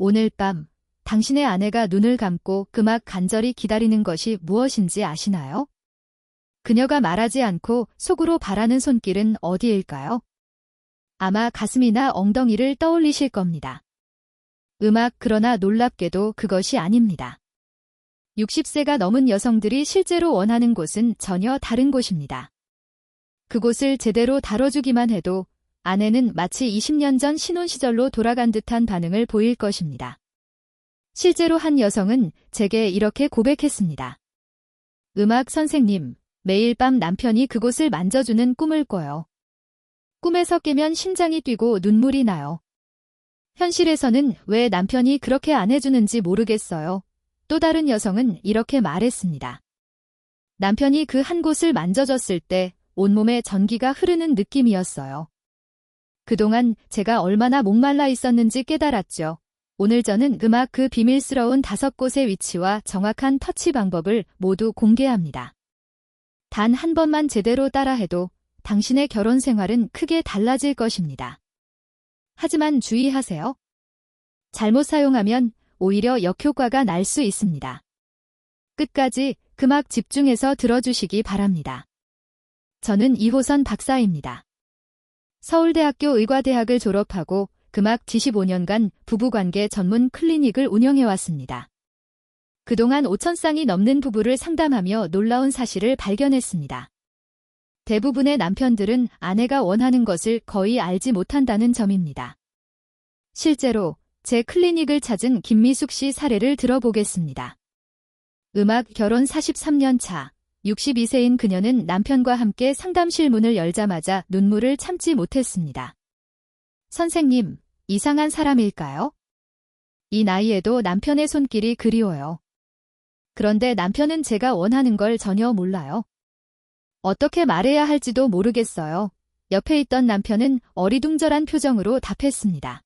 오늘 밤 당신의 아내가 눈을 감고 그막 간절히 기다리는 것이 무엇인지 아시나요? 그녀가 말하지 않고 속으로 바라는 손길은 어디일까요? 아마 가슴이나 엉덩이를 떠올리실 겁니다. 그러나 놀랍게도 그것이 아닙니다. 60세가 넘은 여성들이 실제로 원하는 곳은 전혀 다른 곳입니다. 그곳을 제대로 다뤄주기만 해도 아내는 마치 20년 전 신혼 시절로 돌아간 듯한 반응을 보일 것입니다. 실제로 한 여성은 제게 이렇게 고백했습니다. 선생님, 매일 밤 남편이 그곳을 만져주는 꿈을 꿔요. 꿈에서 깨면 심장이 뛰고 눈물이 나요. 현실에서는 왜 남편이 그렇게 안 해주는지 모르겠어요. 또 다른 여성은 이렇게 말했습니다. 남편이 그 한 곳을 만져줬을 때 온몸에 전기가 흐르는 느낌이었어요. 그동안 제가 얼마나 목말라 있었는지 깨달았죠. 오늘 저는 그 비밀스러운 5곳의 위치와 정확한 터치 방법을 모두 공개합니다. 단 한 번만 제대로 따라해도 당신의 결혼 생활은 크게 달라질 것입니다. 하지만 주의하세요. 잘못 사용하면 오히려 역효과가 날 수 있습니다. 끝까지 집중해서 들어주시기 바랍니다. 저는 이호선 박사입니다. 서울대학교 의과대학을 졸업하고 75년간 부부관계 전문 클리닉을 운영해왔습니다. 그동안 5,000쌍이 넘는 부부를 상담하며 놀라운 사실을 발견했습니다. 대부분의 남편들은 아내가 원하는 것을 거의 알지 못한다는 점입니다. 실제로 제 클리닉을 찾은 김미숙 씨 사례를 들어보겠습니다. 결혼 43년 차, 62세인 그녀는 남편과 함께 상담실 문을 열자마자 눈물을 참지 못했습니다. 선생님, 이상한 사람일까요? 이 나이에도 남편의 손길이 그리워요. 그런데 남편은 제가 원하는 걸 전혀 몰라요. 어떻게 말해야 할지도 모르겠어요. 옆에 있던 남편은 어리둥절한 표정으로 답했습니다.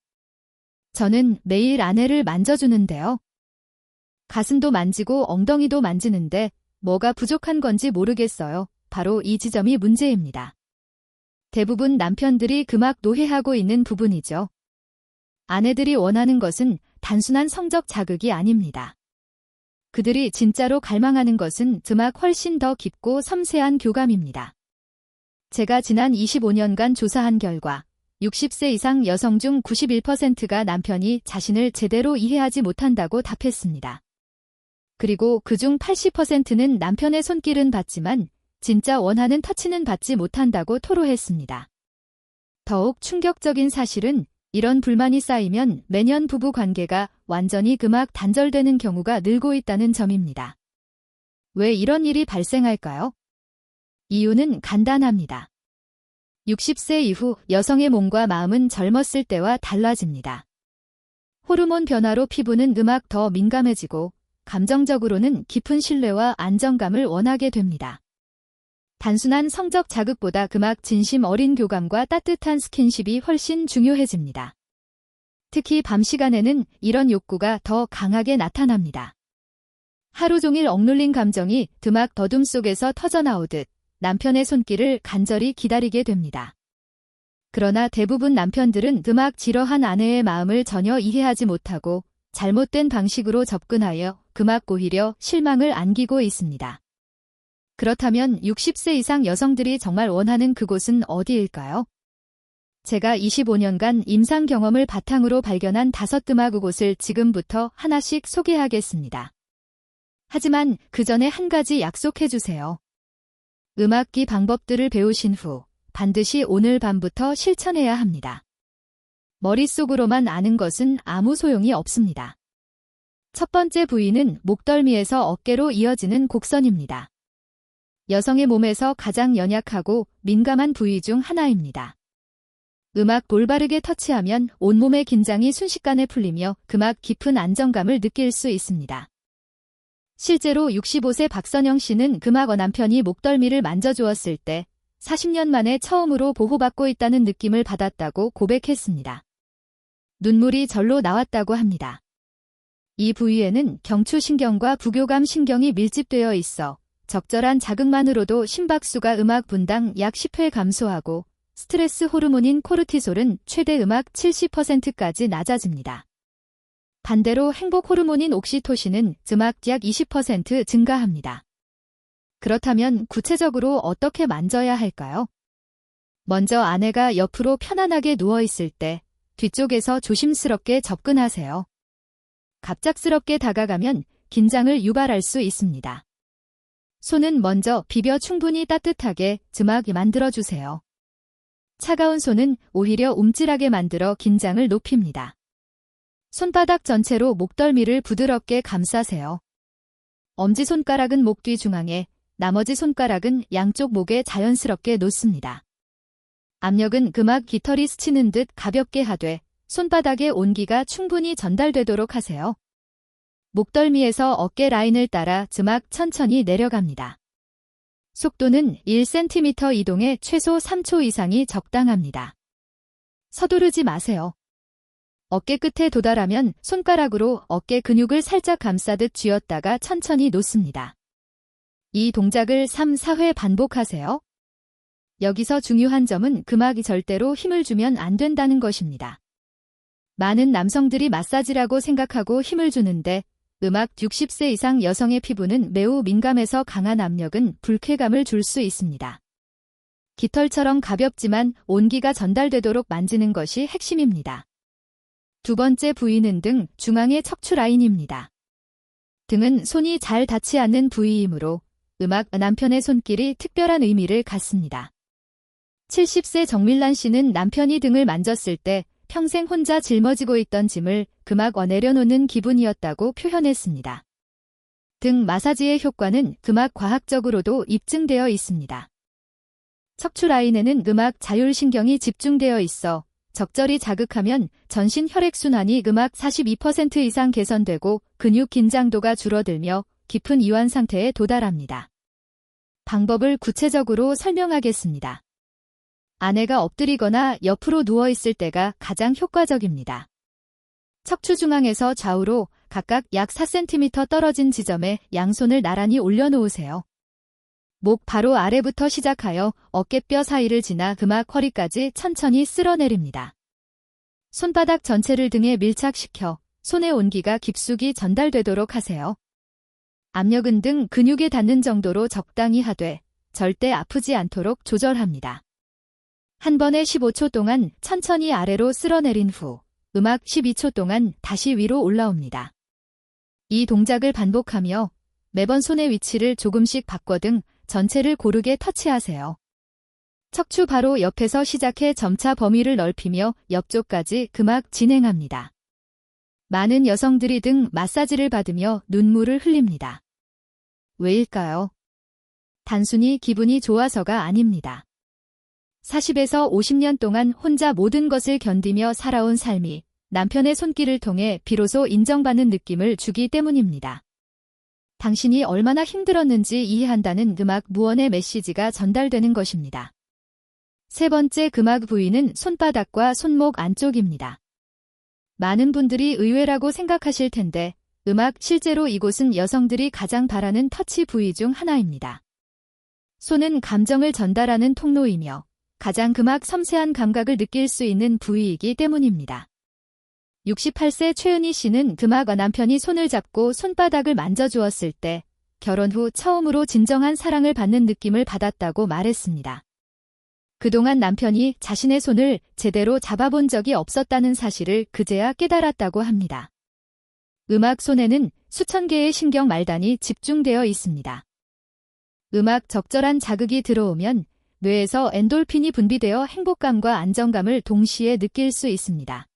저는 매일 아내를 만져주는데요. 가슴도 만지고 엉덩이도 만지는데 뭐가 부족한 건지 모르겠어요. 바로 이 지점이 문제입니다. 대부분 남편들이 노해하고 있는 부분이죠. 아내들이 원하는 것은 단순한 성적 자극이 아닙니다. 그들이 진짜로 갈망하는 것은 훨씬 더 깊고 섬세한 교감입니다. 제가 지난 25년간 조사한 결과 60세 이상 여성 중 91%가 남편이 자신을 제대로 이해하지 못한다고 답했습니다. 그리고 그중 80%는 남편의 손길은 받지만 진짜 원하는 터치는 받지 못한다고 토로했습니다. 더욱 충격적인 사실은 이런 불만이 쌓이면 매년 부부 관계가 완전히 단절되는 경우가 늘고 있다는 점입니다. 왜 이런 일이 발생할까요? 이유는 간단합니다. 60세 이후 여성의 몸과 마음은 젊었을 때와 달라집니다. 호르몬 변화로 피부는 더 민감해지고 감정적으로는 깊은 신뢰와 안정감을 원하게 됩니다. 단순한 성적 자극보다 진심 어린 교감과 따뜻한 스킨십이 훨씬 중요해집니다. 특히 밤 시간에는 이런 욕구가 더 강하게 나타납니다. 하루 종일 억눌린 감정이 어둠 속에서 터져나오듯 남편의 손길을 간절히 기다리게 됩니다. 그러나 대부분 남편들은 지러한 아내의 마음을 전혀 이해하지 못하고 잘못된 방식으로 접근하여 오히려 실망을 안기고 있습니다. 그렇다면 60세 이상 여성들이 정말 원하는 그곳은 어디일까요? 제가 25년간 임상 경험을 바탕으로 발견한 5 곳을 지금부터 하나씩 소개하겠습니다. 하지만 그 전에 한 가지 약속해주세요. 음악기 방법들을 배우신 후 반드시 오늘 밤부터 실천해야 합니다. 머릿속으로만 아는 것은 아무 소용이 없습니다. 첫 번째 부위는 목덜미에서 어깨로 이어지는 곡선입니다. 여성의 몸에서 가장 연약하고 민감한 부위 중 하나입니다. 올바르게 터치하면 온몸의 긴장이 순식간에 풀리며 깊은 안정감을 느낄 수 있습니다. 실제로 65세 박선영 씨는 남편이 목덜미를 만져주었을 때 40년 만에 처음으로 보호받고 있다는 느낌을 받았다고 고백했습니다. 눈물이 절로 나왔다고 합니다. 이 부위에는 경추신경과 부교감 신경이 밀집되어 있어 적절한 자극만으로도 심박수가 분당 약 10회 감소하고 스트레스 호르몬인 코르티솔은 최대 70%까지 낮아집니다. 반대로 행복 호르몬인 옥시토신은 즈막 약 20% 증가합니다. 그렇다면 구체적으로 어떻게 만져야 할까요? 먼저 아내가 옆으로 편안하게 누워있을 때 뒤쪽에서 조심스럽게 접근하세요. 갑작스럽게 다가가면 긴장을 유발할 수 있습니다. 손은 먼저 비벼 충분히 따뜻하게 즈막 만들어주세요. 차가운 손은 오히려 움찔하게 만들어 긴장을 높입니다. 손바닥 전체로 목덜미를 부드럽게 감싸세요. 엄지손가락은 목 뒤 중앙에, 나머지 손가락은 양쪽 목에 자연스럽게 놓습니다. 압력은 그막 깃털이 스치는 듯 가볍게 하되 손바닥에 온기가 충분히 전달되도록 하세요. 목덜미에서 어깨 라인을 따라 즈막 천천히 내려갑니다. 속도는 1cm 이동에 최소 3초 이상이 적당합니다. 서두르지 마세요. 어깨 끝에 도달하면 손가락으로 어깨 근육을 살짝 감싸듯 쥐었다가 천천히 놓습니다. 이 동작을 3, 4회 반복하세요. 여기서 중요한 점은 그막이 절대로 힘을 주면 안 된다는 것입니다. 많은 남성들이 마사지라고 생각하고 힘을 주는데 음악 60세 이상 여성의 피부는 매우 민감해서 강한 압력은 불쾌감을 줄 수 있습니다. 깃털처럼 가볍지만 온기가 전달되도록 만지는 것이 핵심입니다. 두 번째 부위는 등 중앙의 척추 라인입니다. 등은 손이 잘 닿지 않는 부위이므로 음악 남편의 손길이 특별한 의미를 갖습니다. 70세 정밀란 씨는 남편이 등을 만졌을 때 평생 혼자 짊어지고 있던 짐을 그막 내려놓는 기분이었다고 표현했습니다. 등 마사지의 효과는 그막 과학적으로도 입증되어 있습니다. 척추 라인에는 음악 자율신경이 집중되어 있어 적절히 자극하면 전신 혈액순환이 음악 42% 이상 개선되고 근육 긴장도가 줄어들며 깊은 이완 상태에 도달합니다. 방법을 구체적으로 설명하겠습니다. 아내가 엎드리거나 옆으로 누워있을 때가 가장 효과적입니다. 척추 중앙에서 좌우로 각각 약 4cm 떨어진 지점에 양손을 나란히 올려놓으세요. 목 바로 아래부터 시작하여 어깨뼈 사이를 지나 그막 허리까지 천천히 쓸어내립니다. 손바닥 전체를 등에 밀착시켜 손의 온기가 깊숙이 전달되도록 하세요. 압력은 등 근육에 닿는 정도로 적당히 하되 절대 아프지 않도록 조절합니다. 한 번에 15초 동안 천천히 아래로 쓸어내린 후 음악 12초 동안 다시 위로 올라옵니다. 이 동작을 반복하며 매번 손의 위치를 조금씩 바꿔 등 전체를 고르게 터치하세요. 척추 바로 옆에서 시작해 점차 범위를 넓히며 옆쪽까지 그막 진행합니다. 많은 여성들이 등 마사지를 받으며 눈물을 흘립니다. 왜일까요? 단순히 기분이 좋아서가 아닙니다. 40에서 50년 동안 혼자 모든 것을 견디며 살아온 삶이 남편의 손길을 통해 비로소 인정받는 느낌을 주기 때문입니다. 당신이 얼마나 힘들었는지 이해한다는 음악 무언의 메시지가 전달되는 것입니다. 세 번째 금악 부위는 손바닥과 손목 안쪽입니다. 많은 분들이 의외라고 생각하실 텐데 음악 실제로 이곳은 여성들이 가장 바라는 터치 부위 중 하나입니다. 손은 감정을 전달하는 통로이며 가장 금악 섬세한 감각을 느낄 수 있는 부위이기 때문입니다. 68세 최은희 씨는 금악 남편이 손을 잡고 손바닥을 만져주었을 때 결혼 후 처음으로 진정한 사랑을 받는 느낌을 받았다고 말했습니다. 그동안 남편이 자신의 손을 제대로 잡아본 적이 없었다는 사실을 그제야 깨달았다고 합니다. 음악 손에는 수천 개의 신경 말단이 집중되어 있습니다. 음악 적절한 자극이 들어오면 뇌에서 엔돌핀이 분비되어 행복감과 안정감을 동시에 느낄 수 있습니다.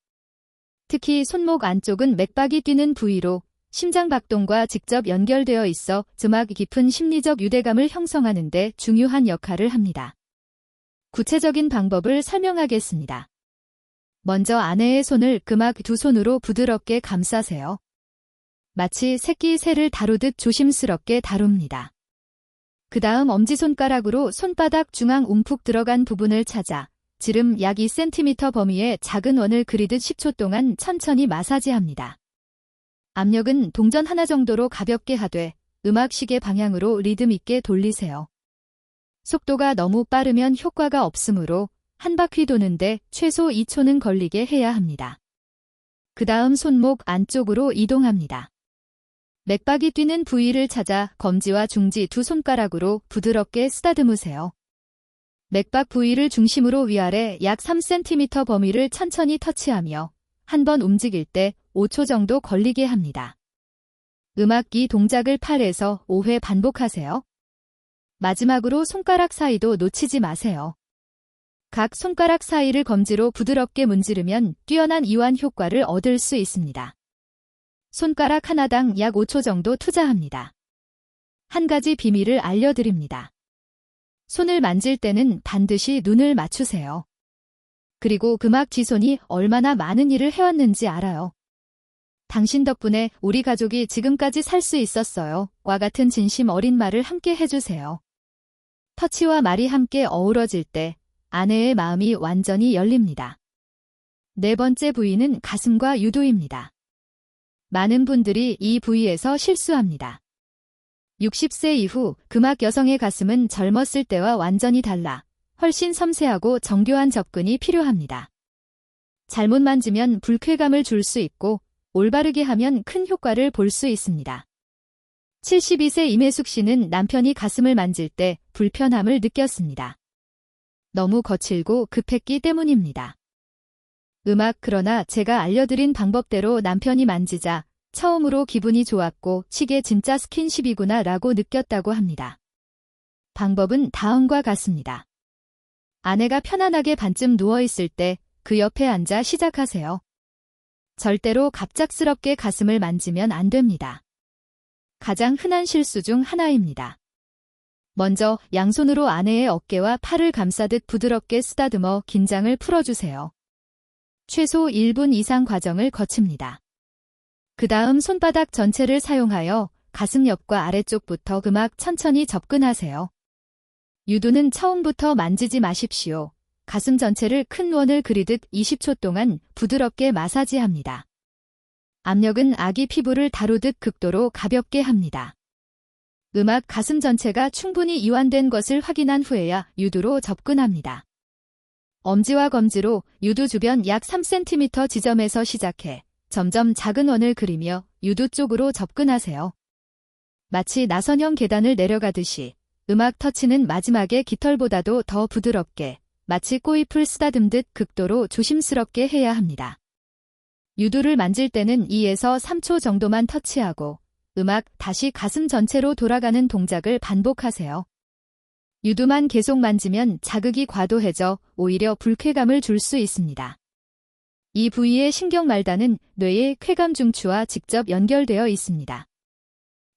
특히 손목 안쪽은 맥박이 뛰는 부위로 심장박동과 직접 연결되어 있어 즈막 깊은 심리적 유대감을 형성하는 데 중요한 역할을 합니다. 구체적인 방법을 설명하겠습니다. 먼저 아내의 손을 금악 두 손으로 부드럽게 감싸세요. 마치 새끼 새를 다루듯 조심스럽게 다룹니다. 그 다음 엄지손가락으로 손바닥 중앙 움푹 들어간 부분을 찾아 지름 약 2cm 범위의 작은 원을 그리듯 10초 동안 천천히 마사지합니다. 압력은 동전 하나 정도로 가볍게 하되 음악시계 방향으로 리듬 있게 돌리세요. 속도가 너무 빠르면 효과가 없으므로 한 바퀴 도는데 최소 2초는 걸리게 해야 합니다. 그 다음 손목 안쪽으로 이동합니다. 맥박이 뛰는 부위를 찾아 검지와 중지 두 손가락으로 부드럽게 쓰다듬으세요. 맥박 부위를 중심으로 위아래 약 3cm 범위를 천천히 터치하며 한 번 움직일 때 5초 정도 걸리게 합니다. 이 동작을 8에서 5회 반복하세요. 마지막으로 손가락 사이도 놓치지 마세요. 각 손가락 사이를 검지로 부드럽게 문지르면 뛰어난 이완 효과를 얻을 수 있습니다. 손가락 하나당 약 5초 정도 투자합니다. 한 가지 비밀을 알려드립니다. 손을 만질 때는 반드시 눈을 맞추세요. 그리고 지손이 얼마나 많은 일을 해왔는지 알아요. 당신 덕분에 우리 가족이 지금까지 살 수 있었어요. 와 같은 진심 어린 말을 함께 해주세요. 터치와 말이 함께 어우러질 때 아내의 마음이 완전히 열립니다. 네 번째 부위는 가슴과 유두입니다. 많은 분들이 이 부위에서 실수합니다. 60세 이후 여성의 가슴은 젊었을 때와 완전히 달라 훨씬 섬세하고 정교한 접근이 필요합니다. 잘못 만지면 불쾌감을 줄 수 있고 올바르게 하면 큰 효과를 볼 수 있습니다. 72세 임혜숙 씨는 남편이 가슴을 만질 때 불편함을 느꼈습니다. 너무 거칠고 급했기 때문입니다. 그러나 제가 알려드린 방법대로 남편이 만지자 처음으로 기분이 좋았고 이게 진짜 스킨십이구나 라고 느꼈다고 합니다. 방법은 다음과 같습니다. 아내가 편안하게 반쯤 누워있을 때 그 옆에 앉아 시작하세요. 절대로 갑작스럽게 가슴을 만지면 안 됩니다. 가장 흔한 실수 중 하나입니다. 먼저 양손으로 아내의 어깨와 팔을 감싸듯 부드럽게 쓰다듬어 긴장을 풀어주세요. 최소 1분 이상 과정을 거칩니다. 그 다음 손바닥 전체를 사용하여 가슴 옆과 아래쪽부터 천천히 접근하세요. 유두는 처음부터 만지지 마십시오. 가슴 전체를 큰 원을 그리듯 20초 동안 부드럽게 마사지합니다. 압력은 아기 피부를 다루듯 극도로 가볍게 합니다. 가슴 전체가 충분히 이완된 것을 확인한 후에야 유두로 접근합니다. 엄지와 검지로 유두 주변 약 3cm 지점에서 시작해 점점 작은 원을 그리며 유두 쪽으로 접근하세요. 마치 나선형 계단을 내려가듯이 터치는 마지막에 깃털보다도 더 부드럽게 마치 꽃잎을 쓰다듬듯 극도로 조심스럽게 해야 합니다. 유두를 만질 때는 2에서 3초 정도만 터치하고 다시 가슴 전체로 돌아가는 동작을 반복하세요. 유두만 계속 만지면 자극이 과도해져 오히려 불쾌감을 줄 수 있습니다. 이 부위의 신경 말단은 뇌의 쾌감 중추와 직접 연결되어 있습니다.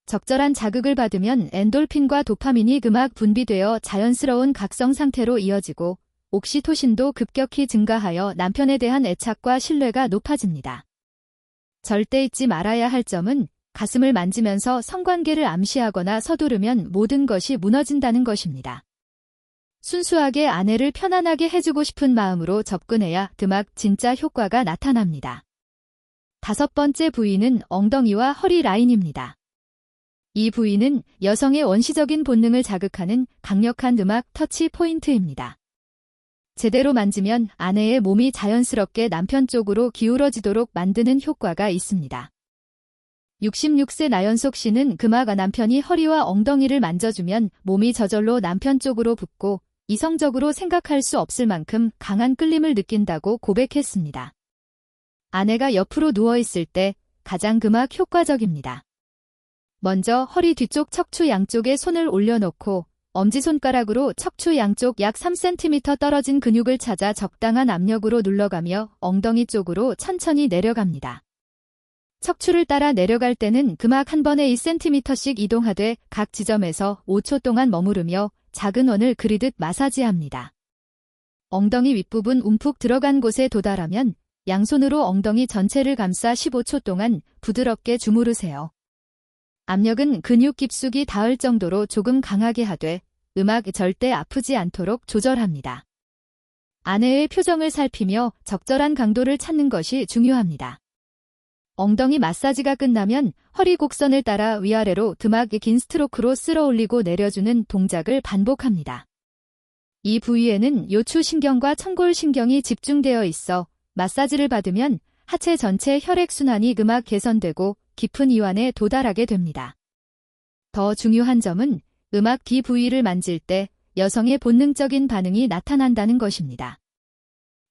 적절한 자극을 받으면 엔돌핀과 도파민이 분비되어 자연스러운 각성 상태로 이어지고 옥시토신도 급격히 증가하여 남편에 대한 애착과 신뢰가 높아집니다. 절대 잊지 말아야 할 점은 가슴을 만지면서 성관계를 암시하거나 서두르면 모든 것이 무너진다는 것입니다. 순수하게 아내를 편안하게 해주고 싶은 마음으로 접근해야 진짜 효과가 나타납니다. 다섯 번째 부위는 엉덩이와 허리 라인입니다. 이 부위는 여성의 원시적인 본능을 자극하는 강력한 터치 포인트입니다. 제대로 만지면 아내의 몸이 자연스럽게 남편 쪽으로 기울어지도록 만드는 효과가 있습니다. 66세 나연석 씨는 남편이 허리와 엉덩이를 만져주면 몸이 저절로 남편 쪽으로 붓고 이성적으로 생각할 수 없을 만큼 강한 끌림을 느낀다고 고백했습니다. 아내가 옆으로 누워있을 때 가장 효과적입니다. 먼저 허리 뒤쪽 척추 양쪽에 손을 올려놓고 엄지손가락으로 척추 양쪽 약 3cm 떨어진 근육을 찾아 적당한 압력으로 눌러가며 엉덩이 쪽으로 천천히 내려갑니다. 척추를 따라 내려갈 때는 한 번에 2cm씩 이동하되 각 지점에서 5초 동안 머무르며 작은 원을 그리듯 마사지합니다. 엉덩이 윗부분 움푹 들어간 곳에 도달하면 양손으로 엉덩이 전체를 감싸 15초 동안 부드럽게 주무르세요. 압력은 근육 깊숙이 닿을 정도로 조금 강하게 하되 절대 아프지 않도록 조절합니다. 아내의 표정을 살피며 적절한 강도를 찾는 것이 중요합니다. 엉덩이 마사지가 끝나면 허리 곡선을 따라 위아래로 긴 스트로크로 쓸어 올리고 내려주는 동작을 반복합니다. 이 부위에는 요추신경과 청골신경이 집중되어 있어 마사지를 받으면 하체 전체 혈액순환이 음악 개선되고 깊은 이완에 도달하게 됩니다. 더 중요한 점은 음악 뒤 부위를 만질 때 여성의 본능적인 반응이 나타난다는 것입니다.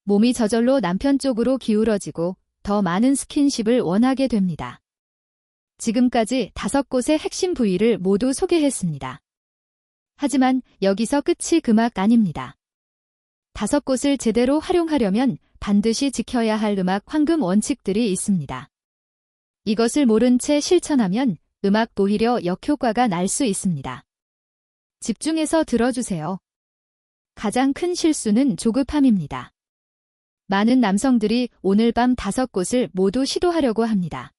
몸이 저절로 남편 쪽으로 기울어지고 더 많은 스킨십을 원하게 됩니다. 지금까지 5곳의 핵심 부위를 모두 소개했습니다. 하지만 여기서 끝이 음악 아닙니다. 5곳을 제대로 활용하려면 반드시 지켜야 할 음악 황금 원칙들이 있습니다. 이것을 모른 채 실천하면 음악 오히려 역효과가 날 수 있습니다. 집중해서 들어주세요. 가장 큰 실수는 조급함입니다. 많은 남성들이 오늘 밤 5곳을 모두 시도하려고 합니다.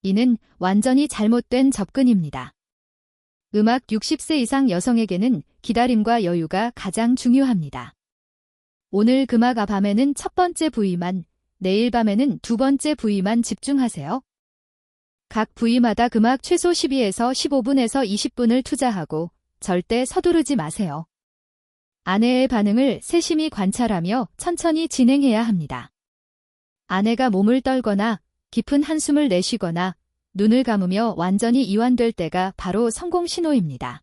이는 완전히 잘못된 접근입니다. 음악 60세 이상 여성에게는 기다림과 여유가 가장 중요합니다. 오늘 음악 밤에는 첫 번째 부위만, 내일 밤에는 두 번째 부위만 집중하세요. 각 부위마다 음악 최소 12에서 15분에서 20분을 투자하고 절대 서두르지 마세요. 아내의 반응을 세심히 관찰하며 천천히 진행해야 합니다. 아내가 몸을 떨거나 깊은 한숨을 내쉬거나 눈을 감으며 완전히 이완될 때가 바로 성공 신호입니다.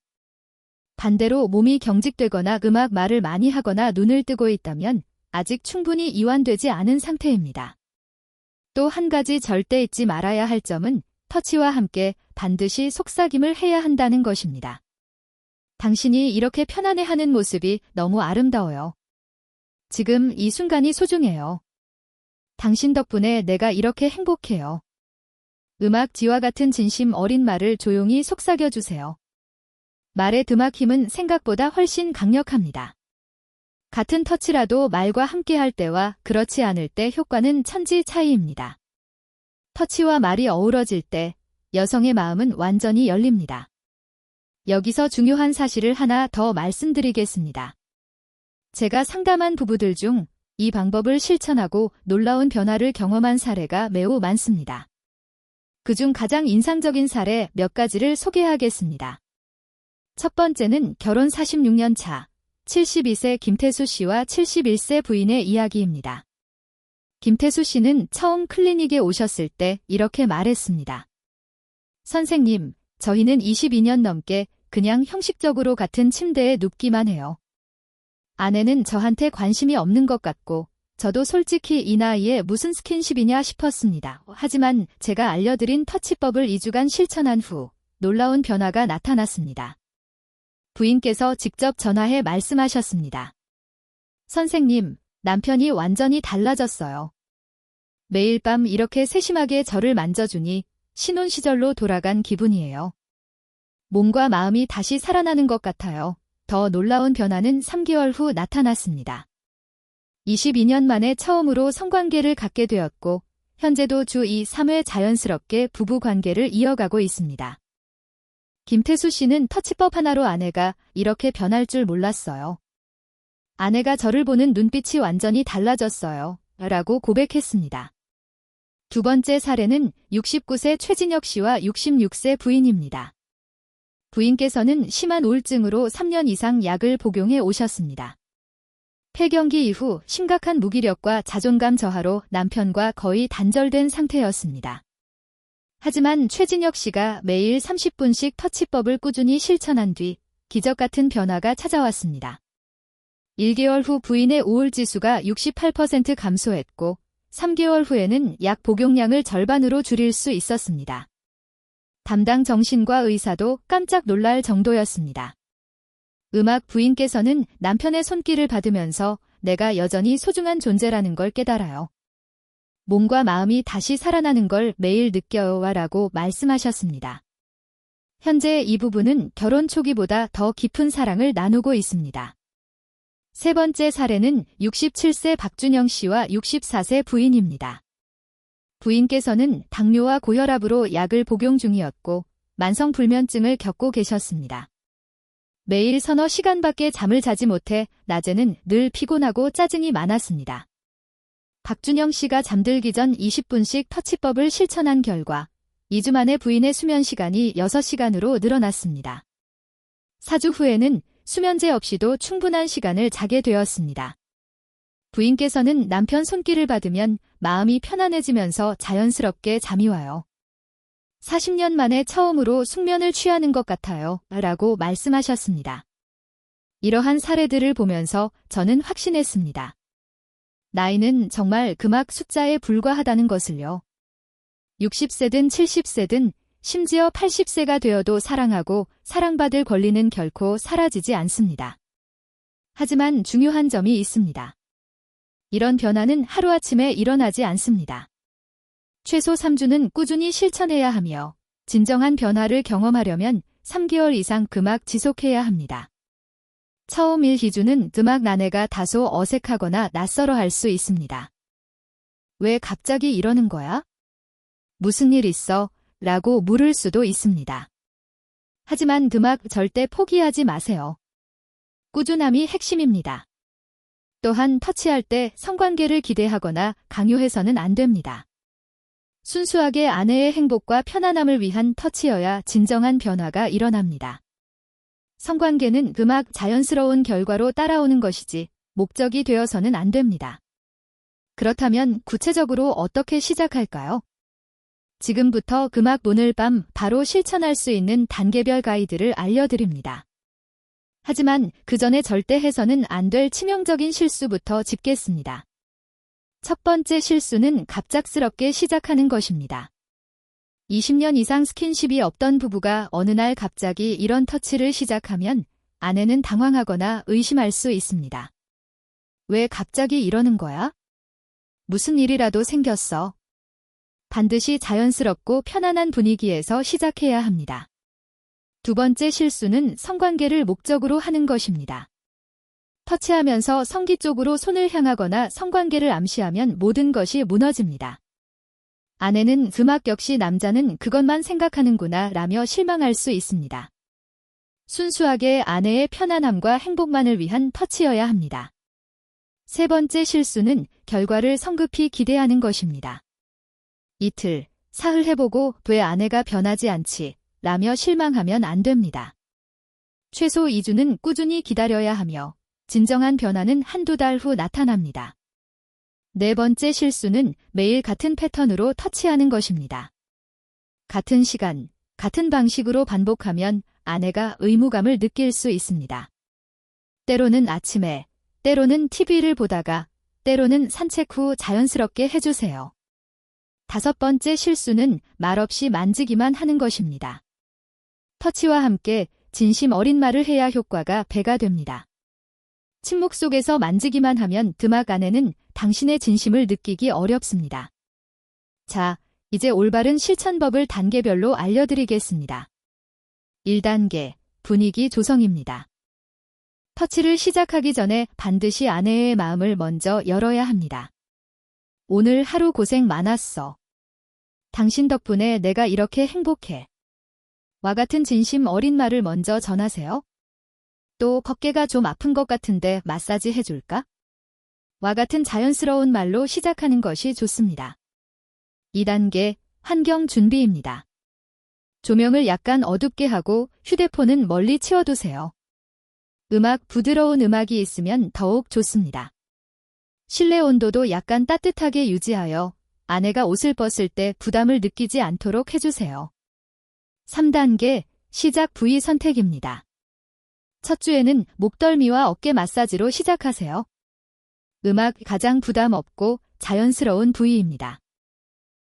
반대로 몸이 경직되거나 음악 말을 많이 하거나 눈을 뜨고 있다면 아직 충분히 이완되지 않은 상태입니다. 또 한 가지 절대 잊지 말아야 할 점은 터치와 함께 반드시 속삭임을 해야 한다는 것입니다. 당신이 이렇게 편안해하는 모습이 너무 아름다워요. 지금 이 순간이 소중해요. 당신 덕분에 내가 이렇게 행복해요. 음악 뒤와 같은 진심 어린 말을 조용히 속삭여주세요. 말의 음악 힘은 생각보다 훨씬 강력합니다. 같은 터치라도 말과 함께할 때와 그렇지 않을 때 효과는 천지 차이입니다. 터치와 말이 어우러질 때 여성의 마음은 완전히 열립니다. 여기서 중요한 사실을 하나 더 말씀드리겠습니다. 제가 상담한 부부들 중 이 방법을 실천하고 놀라운 변화를 경험한 사례가 매우 많습니다. 그중 가장 인상적인 사례 몇 가지를 소개하겠습니다. 첫 번째는 결혼 46년 차, 72세 김태수 씨와 71세 부인의 이야기입니다. 김태수 씨는 처음 클리닉에 오셨을 때 이렇게 말했습니다. 선생님, 저희는 22년 넘게 그냥 형식적으로 같은 침대에 눕기만 해요. 아내는 저한테 관심이 없는 것 같고 저도 솔직히 이 나이에 무슨 스킨십이냐 싶었습니다. 하지만 제가 알려드린 터치법을 2주간 실천한 후 놀라운 변화가 나타났습니다. 부인께서 직접 전화해 말씀하셨습니다. 선생님, 남편이 완전히 달라졌어요. 매일 밤 이렇게 세심하게 저를 만져주니 신혼 시절로 돌아간 기분이에요. 몸과 마음이 다시 살아나는 것 같아요. 더 놀라운 변화는 3개월 후 나타났습니다. 22년 만에 처음으로 성관계를 갖게 되었고 현재도 주 2, 3회 자연스럽게 부부 관계를 이어가고 있습니다. 김태수 씨는 터치법 하나로 아내가 이렇게 변할 줄 몰랐어요. 아내가 저를 보는 눈빛이 완전히 달라졌어요. 라고 고백했습니다. 두 번째 사례는 69세 최진혁 씨와 66세 부인입니다. 부인께서는 심한 우울증으로 3년 이상 약을 복용해 오셨습니다. 폐경기 이후 심각한 무기력과 자존감 저하로 남편과 거의 단절된 상태였습니다. 하지만 최진혁 씨가 매일 30분씩 터치법을 꾸준히 실천한 뒤 기적 같은 변화가 찾아왔습니다. 1개월 후 부인의 우울 지수가 68% 감소했고 3개월 후에는 약 복용량을 절반으로 줄일 수 있었습니다. 담당 정신과 의사도 깜짝 놀랄 정도였습니다. 음악 부인께서는 남편의 손길을 받으면서 내가 여전히 소중한 존재라는 걸 깨달아요. 몸과 마음이 다시 살아나는 걸 매일 느껴요 라고 말씀하셨습니다. 현재 이 부부는 결혼 초기보다 더 깊은 사랑을 나누고 있습니다. 세 번째 사례는 67세 박준영 씨와 64세 부인입니다. 부인께서는 당뇨와 고혈압으로 약을 복용 중이었고 만성불면증을 겪고 계셨습니다. 매일 서너 시간밖에 잠을 자지 못해 낮에는 늘 피곤하고 짜증이 많았습니다. 박준영 씨가 잠들기 전 20분씩 터치법을 실천한 결과 2주 만에 부인의 수면 시간이 6시간으로 늘어났습니다. 4주 후에는 수면제 없이도 충분한 시간을 자게 되었습니다. 부인께서는 남편 손길을 받으면 마음이 편안해지면서 자연스럽게 잠이 와요. 40년 만에 처음으로 숙면을 취하는 것 같아요. 라고 말씀하셨습니다. 이러한 사례들을 보면서 저는 확신했습니다. 나이는 정말 금악 숫자에 불과하다는 것을요. 60세든 70세든 심지어 80세가 되어도 사랑하고 사랑받을 권리는 결코 사라지지 않습니다. 하지만 중요한 점이 있습니다. 이런 변화는 하루아침에 일어나지 않습니다. 최소 3주는 꾸준히 실천해야 하며 진정한 변화를 경험하려면 3개월 이상 금악 지속해야 합니다. 처음 1기준은 금악 난해가 다소 어색하거나 낯설어 할 수 있습니다. 왜 갑자기 이러는 거야? 무슨 일 있어? 라고 물을 수도 있습니다. 하지만 금악 절대 포기하지 마세요. 꾸준함이 핵심입니다. 또한 터치할 때 성관계를 기대하거나 강요해서는 안 됩니다. 순수하게 아내의 행복과 편안함을 위한 터치여야 진정한 변화가 일어납니다. 성관계는 금악 자연스러운 결과로 따라오는 것이지 목적이 되어서는 안 됩니다. 그렇다면 구체적으로 어떻게 시작할까요? 지금부터 금악 오늘 밤 바로 실천할 수 있는 단계별 가이드를 알려드립니다. 하지만 그 전에 절대 해서는 안 될 치명적인 실수부터 짚겠습니다. 첫 번째 실수는 갑작스럽게 시작하는 것입니다. 20년 이상 스킨십이 없던 부부가 어느 날 갑자기 이런 터치를 시작하면 아내는 당황하거나 의심할 수 있습니다. 왜 갑자기 이러는 거야? 무슨 일이라도 생겼어? 반드시 자연스럽고 편안한 분위기에서 시작해야 합니다. 두 번째 실수는 성관계를 목적으로 하는 것입니다. 터치하면서 성기 쪽으로 손을 향하거나 성관계를 암시하면 모든 것이 무너집니다. 아내는 금악 역시 남자는 그것만 생각하는구나 라며 실망할 수 있습니다. 순수하게 아내의 편안함과 행복만을 위한 터치여야 합니다. 세 번째 실수는 결과를 성급히 기대하는 것입니다. 이틀, 사흘 해보고 왜 아내가 변하지 않지? 라며 실망하면 안 됩니다. 최소 2주는 꾸준히 기다려야 하며 진정한 변화는 한두 달 후 나타납니다. 네 번째 실수는 매일 같은 패턴으로 터치하는 것입니다. 같은 시간, 같은 방식으로 반복하면 아내가 의무감을 느낄 수 있습니다. 때로는 아침에, 때로는 TV를 보다가, 때로는 산책 후 자연스럽게 해주세요. 다섯 번째 실수는 말없이 만지기만 하는 것입니다. 터치와 함께 진심 어린 말을 해야 효과가 배가 됩니다. 침묵 속에서 만지기만 하면 금악 아내는 당신의 진심을 느끼기 어렵습니다. 자, 이제 올바른 실천법을 단계별로 알려드리겠습니다. 1단계, 분위기 조성입니다. 터치를 시작하기 전에 반드시 아내의 마음을 먼저 열어야 합니다. 오늘 하루 고생 많았어. 당신 덕분에 내가 이렇게 행복해. 와 같은 진심 어린 말을 먼저 전하세요. 또 어깨가 좀 아픈 것 같은데 마사지 해줄까? 와 같은 자연스러운 말로 시작하는 것이 좋습니다. 2단계, 환경 준비입니다. 조명을 약간 어둡게 하고 휴대폰은 멀리 치워두세요. 부드러운 음악이 있으면 더욱 좋습니다. 실내 온도도 약간 따뜻하게 유지하여 아내가 옷을 벗을 때 부담을 느끼지 않도록 해주세요. 3단계, 시작 부위 선택입니다. 첫 주에는 목덜미와 어깨 마사지로 시작하세요. 가장 부담 없고 자연스러운 부위입니다.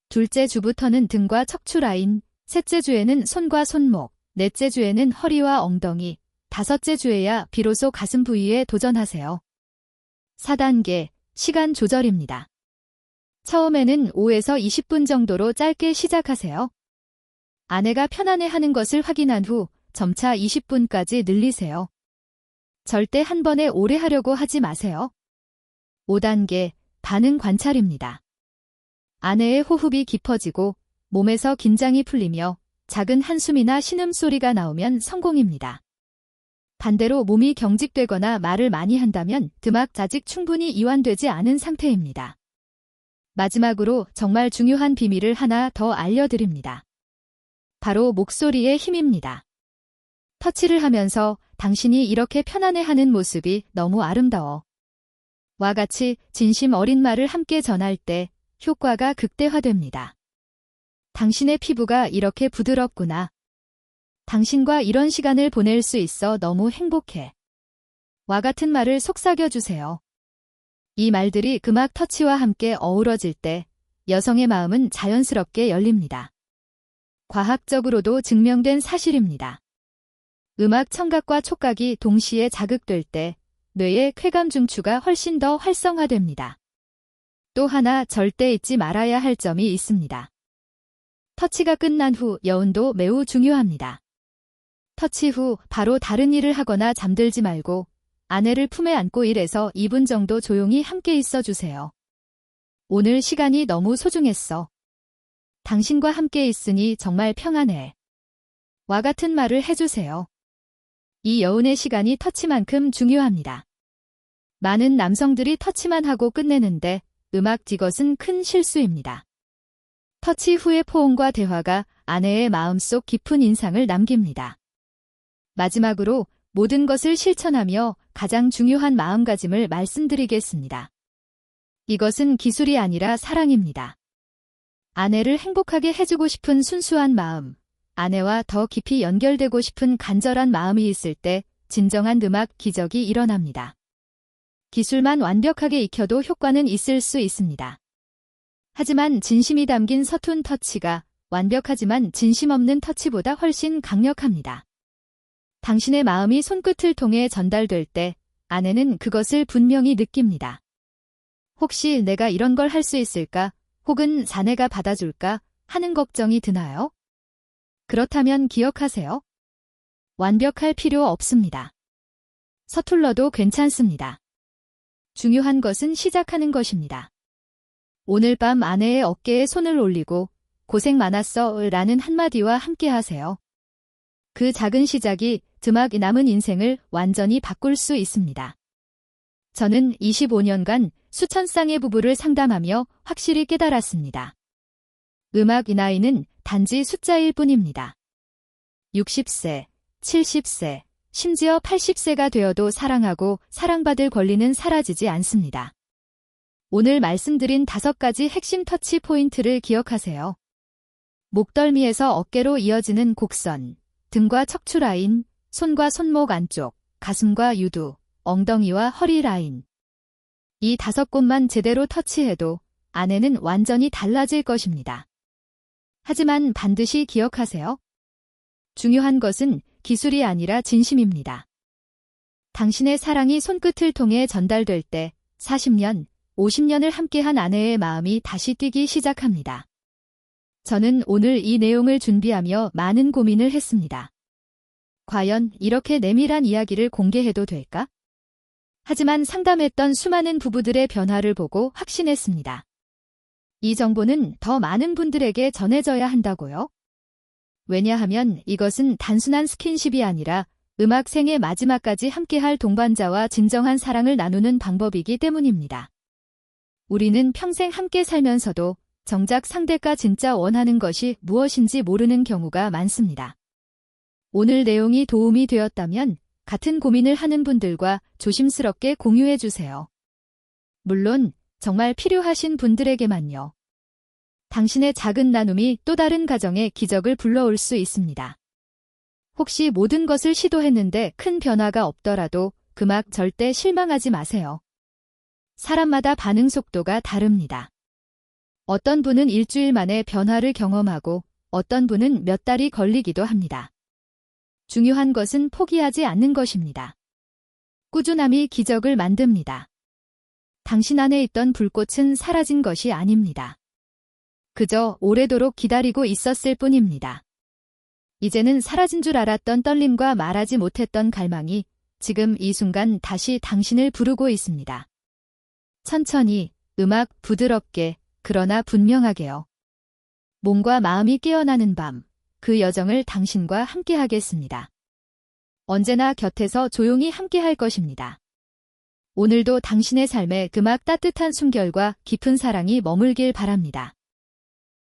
둘째 주부터는 등과 척추 라인, 셋째 주에는 손과 손목, 넷째 주에는 허리와 엉덩이, 다섯째 주에야 비로소 가슴 부위에 도전하세요. 4단계, 시간 조절입니다. 처음에는 5에서 20분 정도로 짧게 시작하세요. 아내가 편안해하는 것을 확인한 후 점차 20분까지 늘리세요. 절대 한 번에 오래 하려고 하지 마세요. 5단계, 반응 관찰입니다. 아내의 호흡이 깊어지고 몸에서 긴장이 풀리며 작은 한숨이나 신음소리가 나오면 성공입니다. 반대로 몸이 경직되거나 말을 많이 한다면 금악 아직 충분히 이완되지 않은 상태입니다. 마지막으로 정말 중요한 비밀을 하나 더 알려드립니다. 바로 목소리의 힘입니다. 터치를 하면서 당신이 이렇게 편안해하는 모습이 너무 아름다워. 와 같이 진심 어린 말을 함께 전할 때 효과가 극대화됩니다. 당신의 피부가 이렇게 부드럽구나. 당신과 이런 시간을 보낼 수 있어 너무 행복해. 와 같은 말을 속삭여주세요. 이 말들이 음악 터치와 함께 어우러질 때 여성의 마음은 자연스럽게 열립니다. 과학적으로도 증명된 사실입니다. 음악 청각과 촉각이 동시에 자극될 때 뇌의 쾌감 중추가 훨씬 더 활성화됩니다. 또 하나 절대 잊지 말아야 할 점이 있습니다. 터치가 끝난 후 여운도 매우 중요합니다. 터치 후 바로 다른 일을 하거나 잠들지 말고 아내를 품에 안고 1에서 2분 정도 조용히 함께 있어 주세요. 오늘 시간이 너무 소중했어. 당신과 함께 있으니 정말 평안해. 와 같은 말을 해주세요. 이 여운의 시간이 터치만큼 중요합니다. 많은 남성들이 터치만 하고 끝내는데 음악 디것은 큰 실수입니다. 터치 후의 포옹과 대화가 아내의 마음속 깊은 인상을 남깁니다. 마지막으로 모든 것을 실천하며 가장 중요한 마음가짐을 말씀드리겠습니다. 이것은 기술이 아니라 사랑입니다. 아내를 행복하게 해주고 싶은 순수한 마음, 아내와 더 깊이 연결되고 싶은 간절한 마음이 있을 때 진정한 음악 기적이 일어납니다. 기술만 완벽하게 익혀도 효과는 있을 수 있습니다. 하지만 진심이 담긴 서툰 터치가 완벽하지만 진심 없는 터치보다 훨씬 강력합니다. 당신의 마음이 손끝을 통해 전달될 때 아내는 그것을 분명히 느낍니다. 혹시 내가 이런 걸 할 수 있을까? 혹은 자네가 받아줄까? 하는 걱정이 드나요? 그렇다면 기억하세요. 완벽할 필요 없습니다. 서툴러도 괜찮습니다. 중요한 것은 시작하는 것입니다. 오늘 밤 아내의 어깨에 손을 올리고 고생 많았어 라는 한마디와 함께 하세요. 그 작은 시작이 음악이 남은 인생을 완전히 바꿀 수 있습니다. 저는 25년간 수천 쌍의 부부를 상담하며 확실히 깨달았습니다. 음악의 나이는 단지 숫자일 뿐입니다. 60세, 70세, 심지어 80세가 되어도 사랑하고 사랑받을 권리는 사라지지 않습니다. 오늘 말씀드린 5가지 핵심 터치 포인트를 기억하세요. 목덜미에서 어깨로 이어지는 곡선, 등과 척추 라인, 손과 손목 안쪽, 가슴과 유두, 엉덩이와 허리 라인. 이 5곳만 제대로 터치해도 아내는 완전히 달라질 것입니다. 하지만 반드시 기억하세요. 중요한 것은 기술이 아니라 진심입니다. 당신의 사랑이 손끝을 통해 전달될 때 40년, 50년을 함께한 아내의 마음이 다시 뛰기 시작합니다. 저는 오늘 이 내용을 준비하며 많은 고민을 했습니다. 과연 이렇게 내밀한 이야기를 공개해도 될까? 하지만 상담했던 수많은 부부들의 변화를 보고 확신했습니다. 이 정보는 더 많은 분들에게 전해져야 한다고요? 왜냐하면 이것은 단순한 스킨십이 아니라 음악 생의 마지막까지 함께할 동반자와 진정한 사랑을 나누는 방법이기 때문입니다. 우리는 평생 함께 살면서도 정작 상대가 진짜 원하는 것이 무엇인지 모르는 경우가 많습니다. 오늘 내용이 도움이 되었다면 같은 고민을 하는 분들과 조심스럽게 공유해 주세요. 물론 정말 필요하신 분들에게만요. 당신의 작은 나눔이 또 다른 가정의 기적을 불러올 수 있습니다. 혹시 모든 것을 시도했는데 큰 변화가 없더라도 음악 절대 실망하지 마세요. 사람마다 반응 속도가 다릅니다. 어떤 분은 일주일 만에 변화를 경험하고 어떤 분은 몇 달이 걸리기도 합니다. 중요한 것은 포기하지 않는 것입니다. 꾸준함이 기적을 만듭니다. 당신 안에 있던 불꽃은 사라진 것이 아닙니다. 그저 오래도록 기다리고 있었을 뿐입니다. 이제는 사라진 줄 알았던 떨림과 말하지 못했던 갈망이 지금 이 순간 다시 당신을 부르고 있습니다. 천천히, 음악 부드럽게, 그러나 분명하게요. 몸과 마음이 깨어나는 밤, 그 여정을 당신과 함께 하겠습니다. 언제나 곁에서 조용히 함께 할 것입니다. 오늘도 당신의 삶에 음악 따뜻한 숨결과 깊은 사랑이 머물길 바랍니다.